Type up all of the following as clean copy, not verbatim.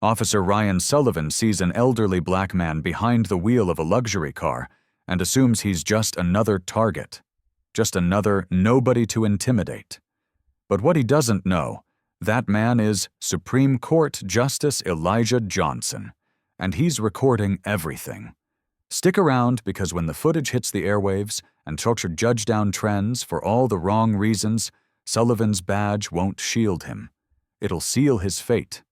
Officer Ryan Sullivan sees an elderly black man behind the wheel of a luxury car and assumes he's just another target, just another nobody to intimidate. But what he doesn't know, that man is Supreme Court Justice Elijah Johnson, and he's recording everything. Stick around, because when the footage hits the airwaves and JudgeDown trends for all the wrong reasons, Sullivan's badge won't shield him. It'll seal his fate.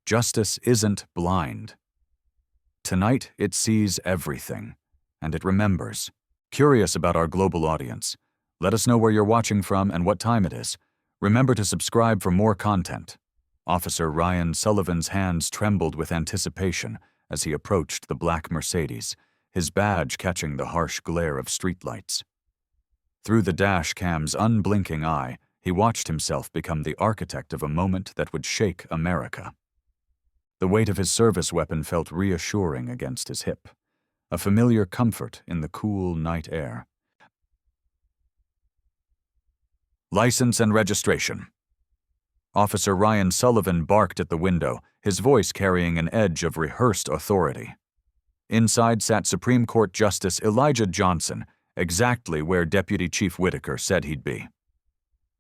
Justice isn't blind. Tonight, it sees everything, and it remembers. Curious about our global audience? Let us know where you're watching from and what time it is. Remember to subscribe for more content. Officer Ryan Sullivan's hands trembled with anticipation as he approached the black Mercedes, his badge catching the harsh glare of streetlights. Through the dash cam's unblinking eye, he watched himself become the architect of a moment that would shake America. The weight of his service weapon felt reassuring against his hip, a familiar comfort in the cool night air. License and registration. Officer Ryan Sullivan barked at the window, his voice carrying an edge of rehearsed authority. Inside sat Supreme Court Justice Elijah Johnson, exactly where Deputy Chief Whitaker said he'd be.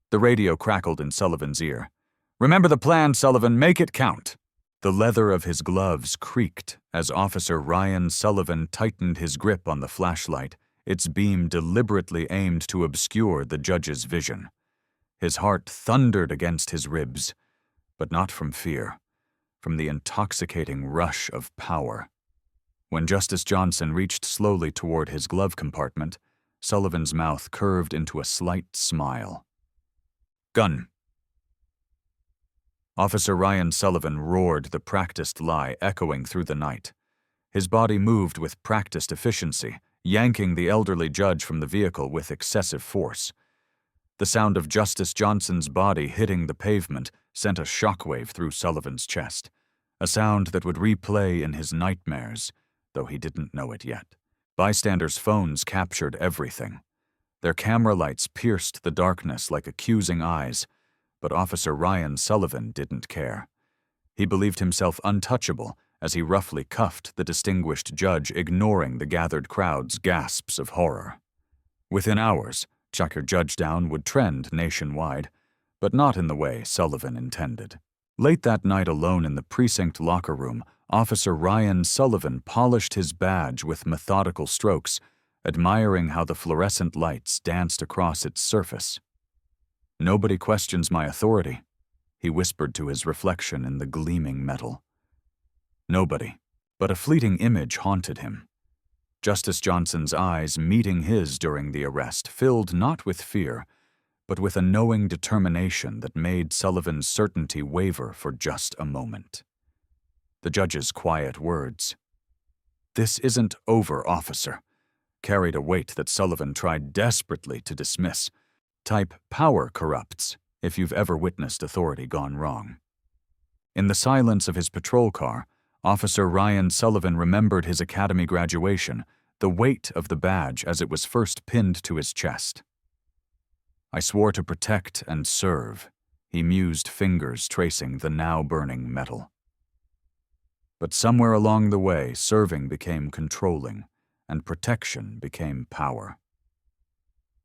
The radio crackled in Sullivan's ear. "Remember the plan, Sullivan, make it count." The leather of his gloves creaked as Officer Ryan Sullivan tightened his grip on the flashlight, its beam deliberately aimed to obscure the judge's vision. His heart thundered against his ribs, but not from fear, from the intoxicating rush of power. When Justice Johnson reached slowly toward his glove compartment, Sullivan's mouth curved into a slight smile. "Gun." Officer Ryan Sullivan roared, the practiced lie echoing through the night. His body moved with practiced efficiency, yanking the elderly judge from the vehicle with excessive force. The sound of Justice Johnson's body hitting the pavement sent a shockwave through Sullivan's chest, a sound that would replay in his nightmares, though he didn't know it yet. Bystanders' phones captured everything. Their camera lights pierced the darkness like accusing eyes, but Officer Ryan Sullivan didn't care. He believed himself untouchable as he roughly cuffed the distinguished judge, ignoring the gathered crowd's gasps of horror. Within hours, JudgeDown would trend nationwide, but not in the way Sullivan intended. Late that night, alone in the precinct locker room, Officer Ryan Sullivan polished his badge with methodical strokes, admiring how the fluorescent lights danced across its surface. "Nobody questions my authority," he whispered to his reflection in the gleaming metal. Nobody, but a fleeting image haunted him. Justice Johnson's eyes meeting his during the arrest, filled not with fear, but with a knowing determination that made Sullivan's certainty waver for just a moment. The judge's quiet words, "This isn't over, officer," carried a weight that Sullivan tried desperately to dismiss. Type power corrupts, if you've ever witnessed authority gone wrong. In the silence of his patrol car, Officer Ryan Sullivan remembered his academy graduation, the weight of the badge as it was first pinned to his chest. "I swore to protect and serve," he mused, fingers tracing the now burning metal. But somewhere along the way, serving became controlling, and protection became power.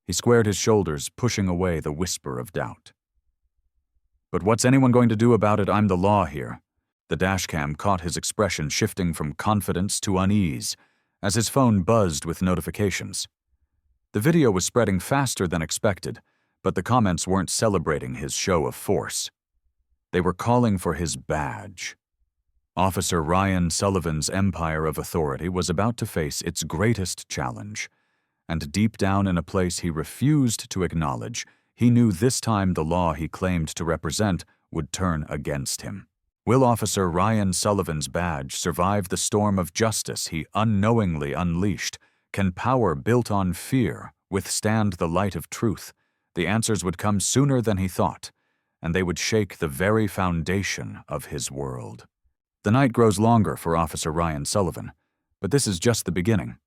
He squared his shoulders, pushing away the whisper of doubt. "But what's anyone going to do about it? I'm the law here." The dashcam caught his expression shifting from confidence to unease as his phone buzzed with notifications. The video was spreading faster than expected, but the comments weren't celebrating his show of force. They were calling for his badge. Officer Ryan Sullivan's empire of authority was about to face its greatest challenge, and deep down in a place he refused to acknowledge, he knew this time the law he claimed to represent would turn against him. Will Officer Ryan Sullivan's badge survive the storm of justice he unknowingly unleashed? Can power built on fear withstand the light of truth? The answers would come sooner than he thought, and they would shake the very foundation of his world. The night grows longer for Officer Ryan Sullivan, but this is just the beginning.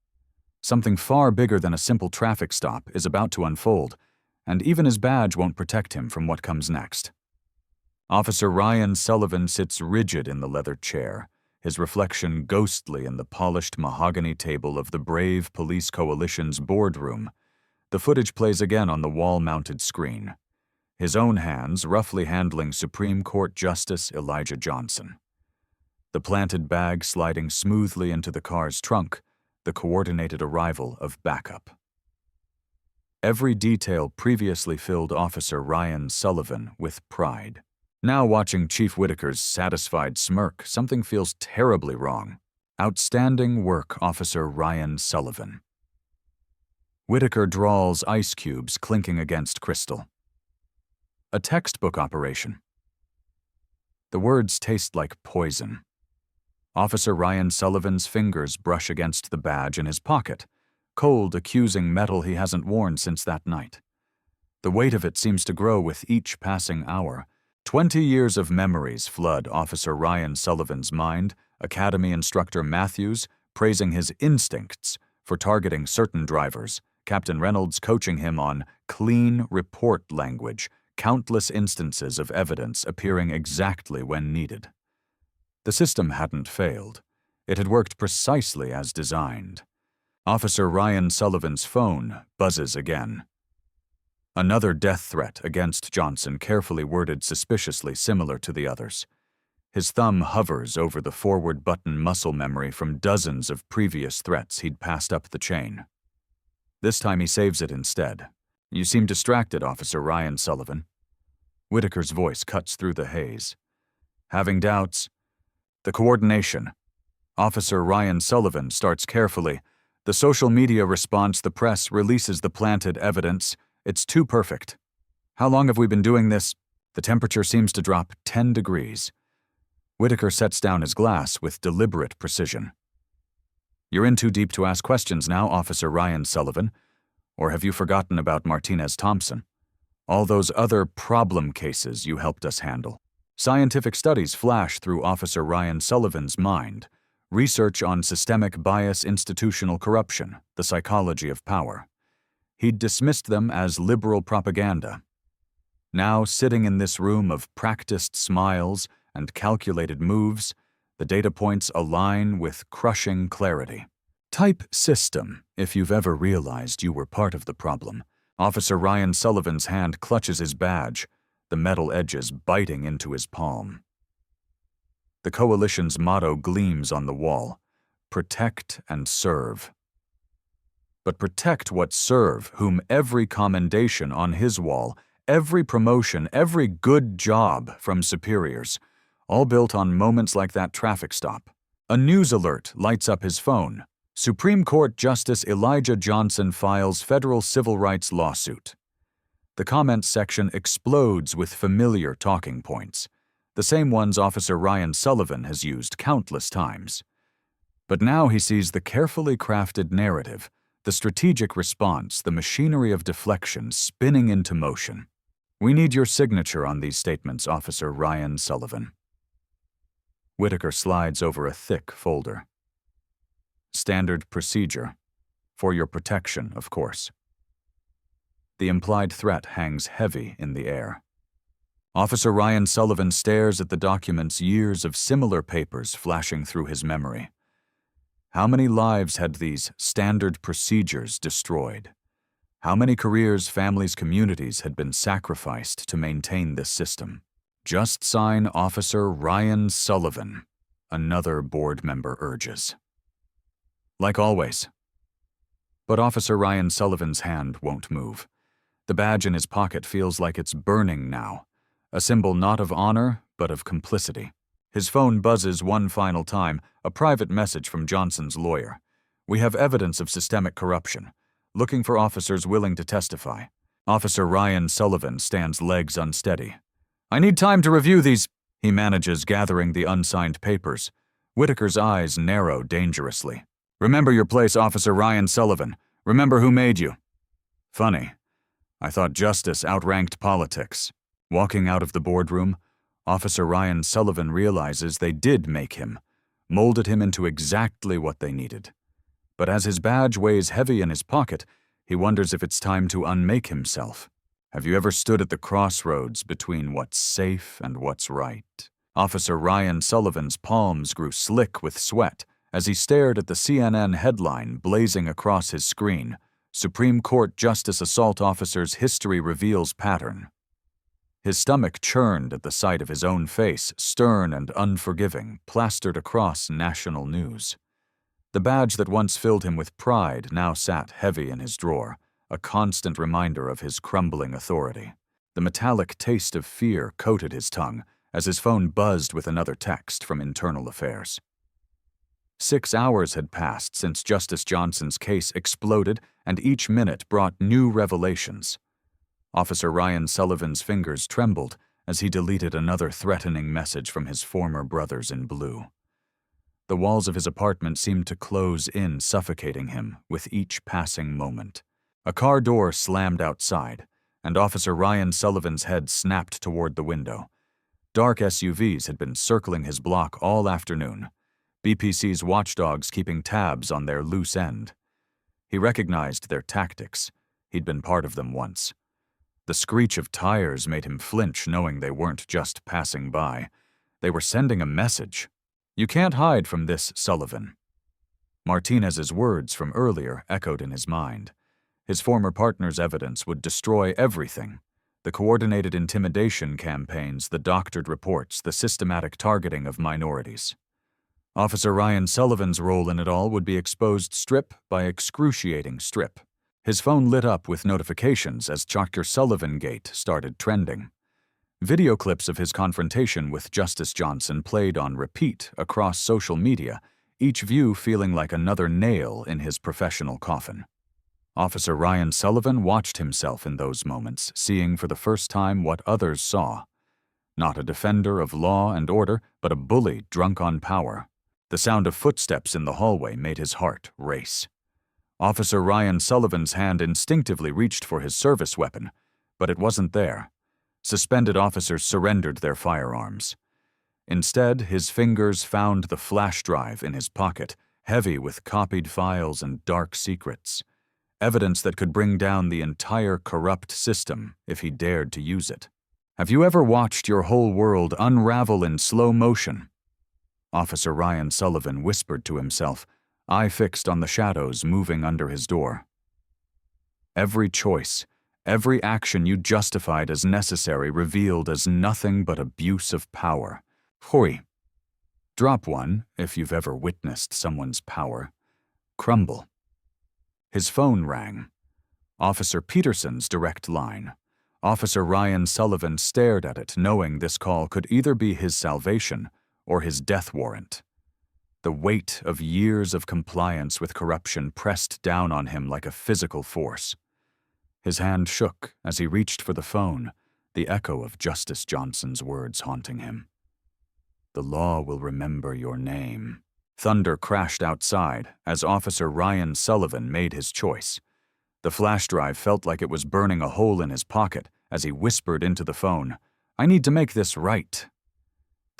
Something far bigger than a simple traffic stop is about to unfold, and even his badge won't protect him from what comes next. Officer Ryan Sullivan sits rigid in the leather chair, his reflection ghostly in the polished mahogany table of the Brave Police Coalition's boardroom. The footage plays again on the wall-mounted screen. His own hands roughly handling Supreme Court Justice Elijah Johnson. The planted bag sliding smoothly into the car's trunk, the coordinated arrival of backup. Every detail previously filled Officer Ryan Sullivan with pride. Now watching Chief Whitaker's satisfied smirk, something feels terribly wrong. Outstanding work, Officer Ryan Sullivan. Whitaker drawls ice cubes clinking against crystal. A textbook operation. The words taste like poison. Officer Ryan Sullivan's fingers brush against the badge in his pocket, cold, accusing metal he hasn't worn since that night. The weight of it seems to grow with each passing hour. 20 years of memories flood Officer Ryan Sullivan's mind, Academy Instructor Matthews praising his instincts for targeting certain drivers, Captain Reynolds coaching him on clean report language, countless instances of evidence appearing exactly when needed. The system hadn't failed. It had worked precisely as designed. Officer Ryan Sullivan's phone buzzes again. Another death threat against Johnson, carefully worded suspiciously similar to the others. His thumb hovers over the forward button muscle memory from dozens of previous threats he'd passed up the chain. This time he saves it instead. "You seem distracted, Officer Ryan Sullivan." Whitaker's voice cuts through the haze. Having doubts? The coordination. Officer Ryan Sullivan starts carefully. The social media response, the press releases the planted evidence. It's too perfect. How long have we been doing this? The temperature seems to drop 10 degrees. Whitaker sets down his glass with deliberate precision. "You're in too deep to ask questions now, Officer Ryan Sullivan. Or have you forgotten about Martinez Thompson? All those other problem cases you helped us handle." Scientific studies flash through Officer Ryan Sullivan's mind. Research on systemic bias, institutional corruption, the psychology of power. He'd dismissed them as liberal propaganda. Now, sitting in this room of practiced smiles and calculated moves, the data points align with crushing clarity. Type system, if you've ever realized you were part of the problem. Officer Ryan Sullivan's hand clutches his badge, the metal edges biting into his palm. The Coalition's motto gleams on the wall: protect and serve. But protect what serve, whom every commendation on his wall, every promotion, every good job from superiors, all built on moments like that traffic stop. A news alert lights up his phone. Supreme Court Justice Elijah Johnson files federal civil rights lawsuit. The comments section explodes with familiar talking points, the same ones Officer Ryan Sullivan has used countless times. But now he sees the carefully crafted narrative, the strategic response, the machinery of deflection spinning into motion. "We need your signature on these statements, Officer Ryan Sullivan." Whitaker slides over a thick folder. "Standard procedure. For your protection, of course." The implied threat hangs heavy in the air. Officer Ryan Sullivan stares at the documents, years of similar papers flashing through his memory. How many lives had these standard procedures destroyed? How many careers, families, communities had been sacrificed to maintain this system? "Just sign Officer Ryan Sullivan," another board member urges. Like always. But Officer Ryan Sullivan's hand won't move. The badge in his pocket feels like it's burning now, a symbol not of honor, but of complicity. His phone buzzes one final time, a private message from Johnson's lawyer. "We have evidence of systemic corruption. Looking for officers willing to testify." Officer Ryan Sullivan stands legs unsteady. "I need time to review these," he manages, gathering the unsigned papers. Whitaker's eyes narrow dangerously. "Remember your place, Officer Ryan Sullivan. Remember who made you." Funny. I thought justice outranked politics. Walking out of the boardroom, Officer Ryan Sullivan realizes they did make him, molded him into exactly what they needed. But as his badge weighs heavy in his pocket, he wonders if it's time to unmake himself. Have you ever stood at the crossroads between what's safe and what's right? Officer Ryan Sullivan's palms grew slick with sweat as he stared at the CNN headline blazing across his screen, Supreme Court Justice Assault Officer's History Reveals Pattern. His stomach churned at the sight of his own face, stern and unforgiving, plastered across national news. The badge that once filled him with pride now sat heavy in his drawer, a constant reminder of his crumbling authority. The metallic taste of fear coated his tongue as his phone buzzed with another text from Internal Affairs. 6 hours had passed since Justice Johnson's case exploded, and each minute brought new revelations. Officer Ryan Sullivan's fingers trembled as he deleted another threatening message from his former brothers in blue. The walls of his apartment seemed to close in, suffocating him with each passing moment. A car door slammed outside, and Officer Ryan Sullivan's head snapped toward the window. Dark SUVs had been circling his block all afternoon, BPC's watchdogs keeping tabs on their loose end. He recognized their tactics. He'd been part of them once. The screech of tires made him flinch, knowing they weren't just passing by. They were sending a message. You can't hide from this, Sullivan. Martinez's words from earlier echoed in his mind. His former partner's evidence would destroy everything. The coordinated intimidation campaigns, the doctored reports, the systematic targeting of minorities. Officer Ryan Sullivan's role in it all would be exposed strip by excruciating strip. His phone lit up with notifications as Dr. Sullivan Gate started trending. Video clips of his confrontation with Justice Johnson played on repeat across social media, each view feeling like another nail in his professional coffin. Officer Ryan Sullivan watched himself in those moments, seeing for the first time what others saw. Not a defender of law and order, but a bully drunk on power. The sound of footsteps in the hallway made his heart race. Officer Ryan Sullivan's hand instinctively reached for his service weapon, but it wasn't there. Suspended officers surrendered their firearms. Instead, his fingers found the flash drive in his pocket, heavy with copied files and dark secrets. Evidence that could bring down the entire corrupt system if he dared to use it. Have you ever watched your whole world unravel in slow motion? Officer Ryan Sullivan whispered to himself, eye fixed on the shadows moving under his door. Every choice, every action you justified as necessary revealed as nothing but abuse of power. Hoi. Drop one, if you've ever witnessed someone's power. Crumble. His phone rang. Officer Peterson's direct line. Officer Ryan Sullivan stared at it, knowing this call could either be his salvation or his death warrant. The weight of years of compliance with corruption pressed down on him like a physical force. His hand shook as he reached for the phone, the echo of Justice Johnson's words haunting him. The law will remember your name. Thunder crashed outside as Officer Ryan Sullivan made his choice. The flash drive felt like it was burning a hole in his pocket as he whispered into the phone, I need to make this right.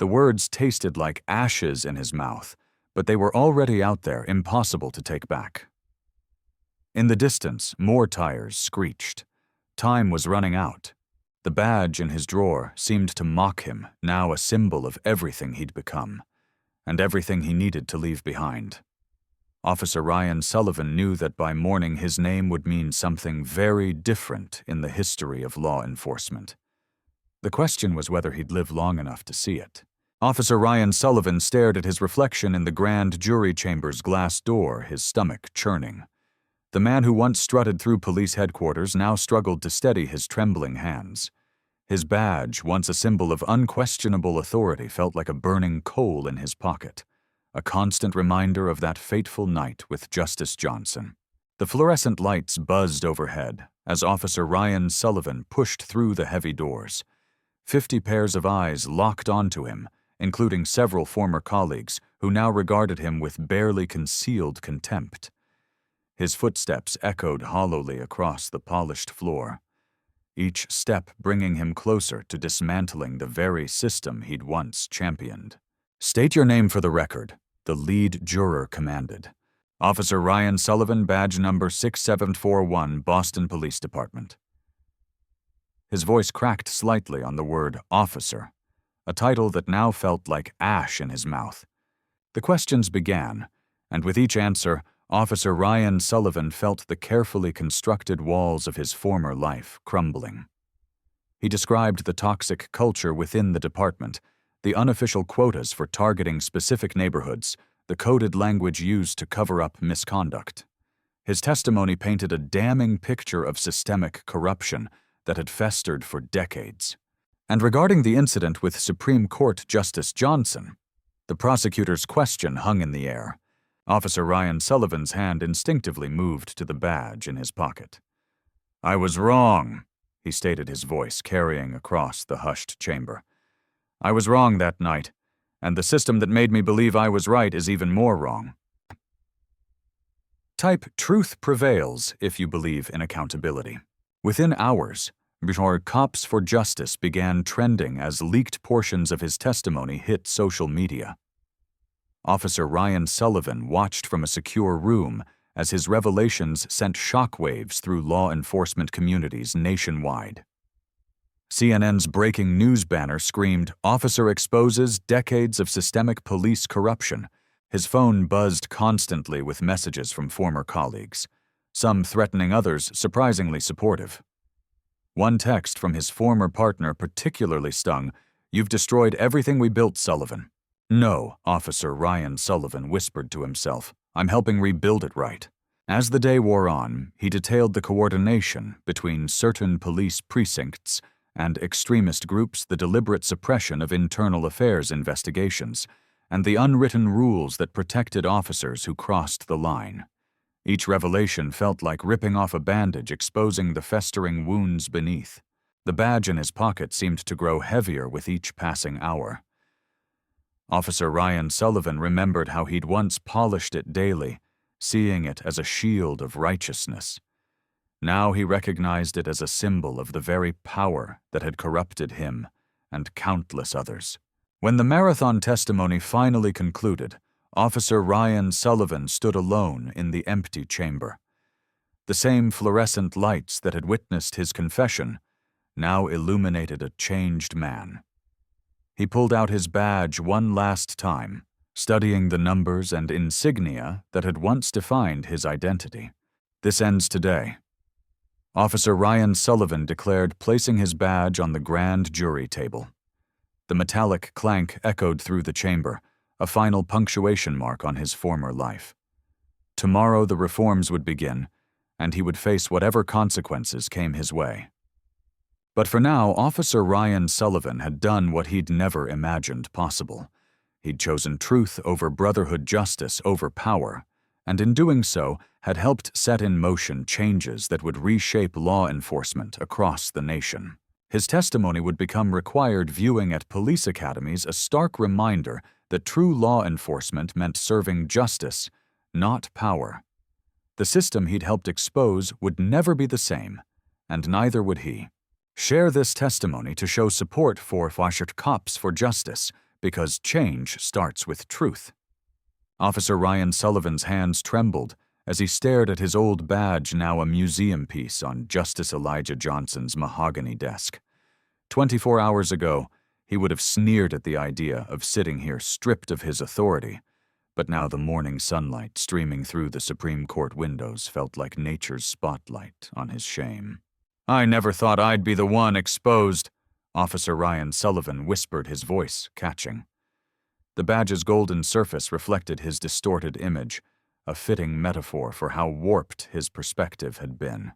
The words tasted like ashes in his mouth, but they were already out there, impossible to take back. In the distance, more tires screeched. Time was running out. The badge in his drawer seemed to mock him, now a symbol of everything he'd become, and everything he needed to leave behind. Officer Ryan Sullivan knew that by morning his name would mean something very different in the history of law enforcement. The question was whether he'd live long enough to see it. Officer Ryan Sullivan stared at his reflection in the grand jury chamber's glass door, his stomach churning. The man who once strutted through police headquarters now struggled to steady his trembling hands. His badge, once a symbol of unquestionable authority, felt like a burning coal in his pocket, a constant reminder of that fateful night with Justice Johnson. The fluorescent lights buzzed overhead as Officer Ryan Sullivan pushed through the heavy doors. 50 pairs of eyes locked onto him, including several former colleagues who now regarded him with barely concealed contempt. His footsteps echoed hollowly across the polished floor, each step bringing him closer to dismantling the very system he'd once championed. State your name for the record, the lead juror commanded. Officer Ryan Sullivan, badge number 6741, Boston Police Department. His voice cracked slightly on the word officer, a title that now felt like ash in his mouth. The questions began, and with each answer, Officer Ryan Sullivan felt the carefully constructed walls of his former life crumbling. He described the toxic culture within the department, the unofficial quotas for targeting specific neighborhoods, the coded language used to cover up misconduct. His testimony painted a damning picture of systemic corruption that had festered for decades. And regarding the incident with Supreme Court Justice Johnson, the prosecutor's question hung in the air. Officer Ryan Sullivan's hand instinctively moved to the badge in his pocket. "I was wrong," he stated, his voice carrying across the hushed chamber. "I was wrong that night, and the system that made me believe I was right is even more wrong." Type "truth prevails" if you believe in accountability. Within hours, Cops for Justice began trending as leaked portions of his testimony hit social media. Officer Ryan Sullivan watched from a secure room as his revelations sent shockwaves through law enforcement communities nationwide. CNN's breaking news banner screamed, "Officer exposes decades of systemic police corruption." His phone buzzed constantly with messages from former colleagues, some threatening, others surprisingly supportive. One text from his former partner particularly stung, "You've destroyed everything we built, Sullivan." "No," Officer Ryan Sullivan whispered to himself. "I'm helping rebuild it right." As the day wore on, he detailed the coordination between certain police precincts and extremist groups, the deliberate suppression of internal affairs investigations, and the unwritten rules that protected officers who crossed the line. Each revelation felt like ripping off a bandage, exposing the festering wounds beneath. The badge in his pocket seemed to grow heavier with each passing hour. Officer Ryan Sullivan remembered how he'd once polished it daily, seeing it as a shield of righteousness. Now he recognized it as a symbol of the very power that had corrupted him and countless others. When the marathon testimony finally concluded, Officer Ryan Sullivan stood alone in the empty chamber. The same fluorescent lights that had witnessed his confession now illuminated a changed man. He pulled out his badge one last time, studying the numbers and insignia that had once defined his identity. "This ends today," Officer Ryan Sullivan declared, placing his badge on the grand jury table. The metallic clank echoed through the chamber, a final punctuation mark on his former life. Tomorrow the reforms would begin, and he would face whatever consequences came his way. But for now, Officer Ryan Sullivan had done what he'd never imagined possible. He'd chosen truth over brotherhood, justice over power, and in doing so had helped set in motion changes that would reshape law enforcement across the nation. His testimony would become required viewing at police academies, a stark reminder that true law enforcement meant serving justice, not power. The system he'd helped expose would never be the same, and neither would he. Share this testimony to show support for Cops for Justice, because change starts with truth. Officer Ryan Sullivan's hands trembled as he stared at his old badge, now a museum piece on Justice Elijah Johnson's mahogany desk. 24 hours ago, he would have sneered at the idea of sitting here stripped of his authority, but now the morning sunlight streaming through the Supreme Court windows felt like nature's spotlight on his shame. "I never thought I'd be the one exposed," Officer Ryan Sullivan whispered, his voice catching. The badge's golden surface reflected his distorted image, a fitting metaphor for how warped his perspective had been.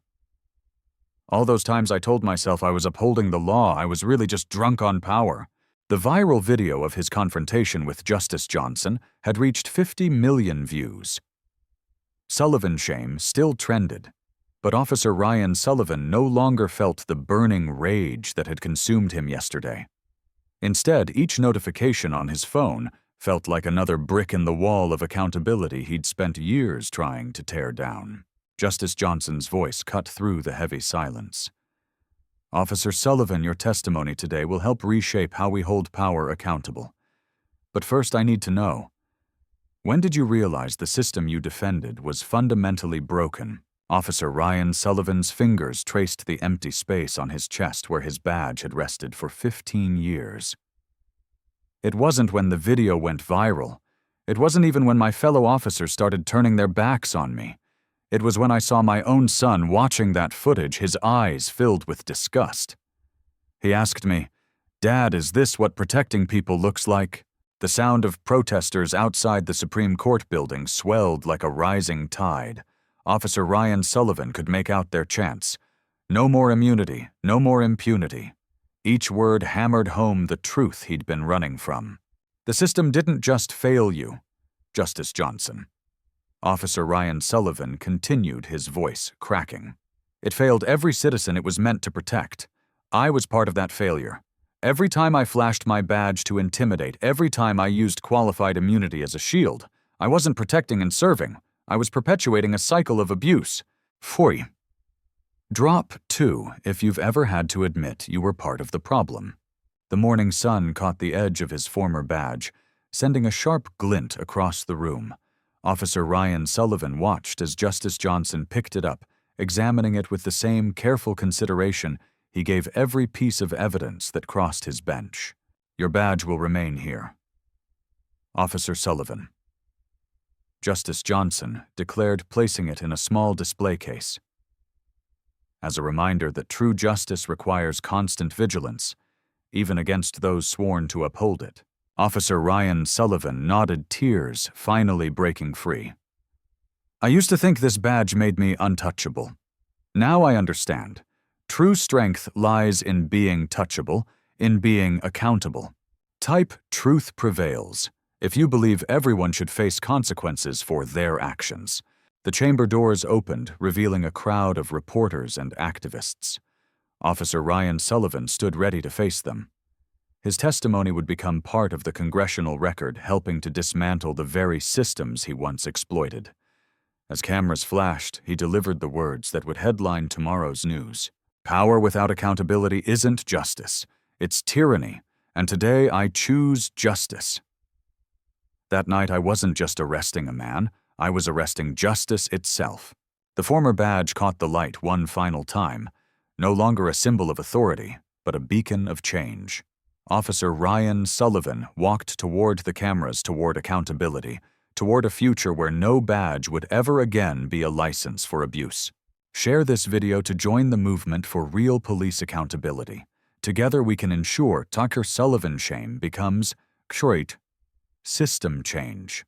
"All those times I told myself I was upholding the law, I was really just drunk on power." The viral video of his confrontation with Justice Johnson had reached 50 million views. Sullivan's shame still trended, but Officer Ryan Sullivan no longer felt the burning rage that had consumed him yesterday. Instead, each notification on his phone felt like another brick in the wall of accountability he'd spent years trying to tear down. Justice Johnson's voice cut through the heavy silence. "Officer Sullivan, your testimony today will help reshape how we hold power accountable. But first I need to know, when did you realize the system you defended was fundamentally broken Officer Ryan Sullivan's fingers traced the empty space on his chest where his badge had rested for 15 years. It wasn't when the video went viral. It wasn't even when my fellow officers started turning their backs on me. It was when I saw my own son watching that footage, his eyes filled with disgust. He asked me, "Dad, is this what protecting people looks like?" The sound of protesters outside the Supreme Court building swelled like a rising tide. Officer Ryan Sullivan could make out their chants. No more immunity, no more impunity. Each word hammered home the truth he'd been running from. The system didn't just fail you, Justice Johnson. Officer Ryan Sullivan continued, his voice cracking. It failed every citizen it was meant to protect. I was part of that failure. Every time I flashed my badge to intimidate, every time I used qualified immunity as a shield, I wasn't protecting and serving. I was perpetuating a cycle of abuse. Pfui. Drop 2 if you've ever had to admit you were part of the problem. The morning sun caught the edge of his former badge, sending a sharp glint across the room. Officer Ryan Sullivan watched as Justice Johnson picked it up, examining it with the same careful consideration he gave every piece of evidence that crossed his bench. Your badge will remain here. Officer Sullivan. Justice Johnson declared, placing it in a small display case. As a reminder that true justice requires constant vigilance, even against those sworn to uphold it. Officer Ryan Sullivan nodded, tears finally breaking free. I used to think this badge made me untouchable. Now I understand. True strength lies in being touchable, in being accountable. Type truth prevails if you believe everyone should face consequences for their actions. The chamber doors opened, revealing a crowd of reporters and activists. Officer Ryan Sullivan stood ready to face them. His testimony would become part of the congressional record, helping to dismantle the very systems he once exploited. As cameras flashed, he delivered the words that would headline tomorrow's news. Power without accountability isn't justice. It's tyranny, and today I choose justice. That night I wasn't just arresting a man, I was arresting justice itself. The former badge caught the light one final time, no longer a symbol of authority, but a beacon of change. Officer Ryan Sullivan walked toward the cameras, toward accountability, toward a future where no badge would ever again be a license for abuse. Share this video to join the movement for real police accountability. Together we can ensure Tucker Sullivan shame becomes system change.